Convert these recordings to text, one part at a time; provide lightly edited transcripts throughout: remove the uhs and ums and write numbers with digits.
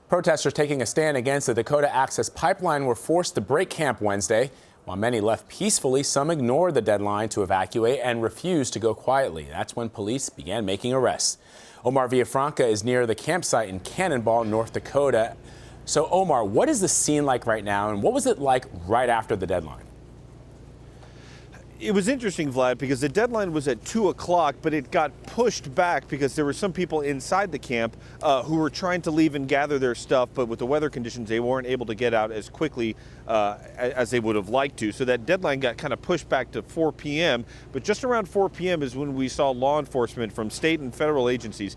Protesters taking a stand against the Dakota Access Pipeline were forced to break camp Wednesday. While many left peacefully, some ignored the deadline to evacuate and refused to go quietly. That's when police began making arrests. Omar Villafranca is near the campsite in Cannonball, North Dakota. So, Omar, what is the scene like right now, and what was it like right after the deadline? It was interesting, Vlad, because the deadline was at 2 o'clock, but it got pushed back because there were some people inside the camp who were trying to leave and gather their stuff, but with the weather conditions, they weren't able to get out as quickly as they would have liked to. So that deadline got kind of pushed back to 4 p.m., but just around 4 p.m. is when we saw law enforcement from state and federal agencies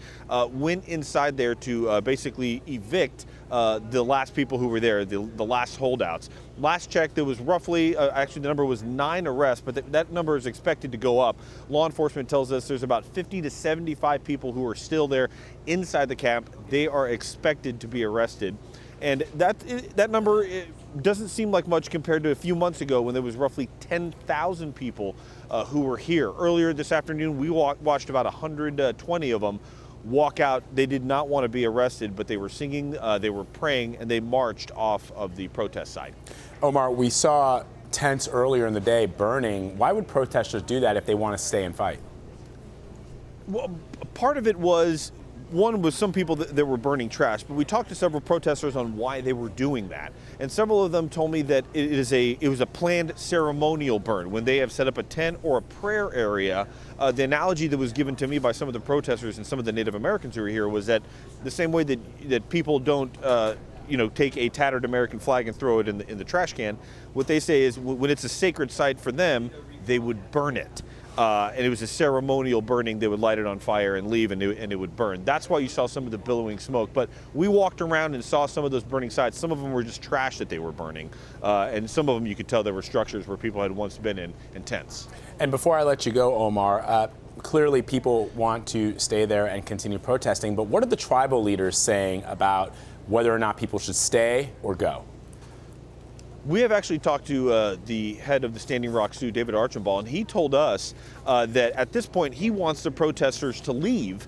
went inside there to basically evict the last people who were there, the last holdouts. Last check, there was roughly, actually the number was 9 arrests, but that number is expected to go up. Law enforcement tells us there's about 50 to 75 people who are still there inside the camp. They are expected to be arrested. And that number doesn't seem like much compared to a few months ago when there was roughly 10,000 people who were here. Earlier this afternoon, we watched about 120 of them walk out. They did not want to be arrested, but they were singing, they were praying, and they marched off of the protest site. Omar, we saw tents earlier in the day burning. Why would protesters do that if they want to stay and fight? Well, part of it was, one was some people that were burning trash, but we talked to several protesters on why they were doing that. And several of them told me that it was a planned ceremonial burn. When they have set up a tent or a prayer area, the analogy that was given to me by some of the protesters and some of the Native Americans who were here was that the same way that people don't take a tattered American flag and throw it in the trash can, what they say is when it's a sacred site for them, they would burn it. And it was a ceremonial burning. They would light it on fire and leave, and it would burn. That's why you saw some of the billowing smoke. But we walked around and saw some of those burning sites. Some of them were just trash that they were burning. And some of them you could tell there were structures where people had once been in tents. And before I let you go, Omar, clearly people want to stay there and continue protesting. But what are the tribal leaders saying about whether or not people should stay or go? We have actually talked to the head of the Standing Rock Sioux, David Archambault, and he told us that at this point he wants the protesters to leave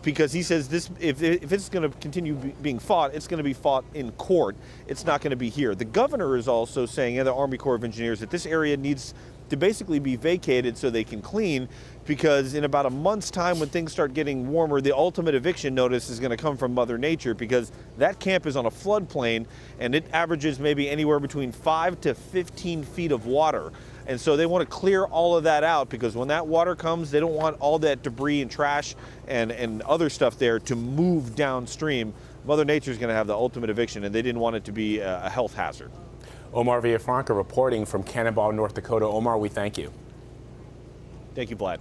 because he says if it's going to continue being fought, it's going to be fought in court. It's not going to be here. The governor is also saying, and the Army Corps of Engineers, that this area needs to basically be vacated so they can clean, because in about a month's time when things start getting warmer, the ultimate eviction notice is going to come from Mother Nature, because that camp is on a floodplain and it averages maybe anywhere between 5 to 15 feet of water. And so they want to clear all of that out, because when that water comes, they don't want all that debris and trash and other stuff there to move downstream. Mother Nature is going to have the ultimate eviction, and they didn't want it to be a health hazard. Omar Villafranca reporting from Cannonball, North Dakota. Omar, we thank you. Thank you, Vlad.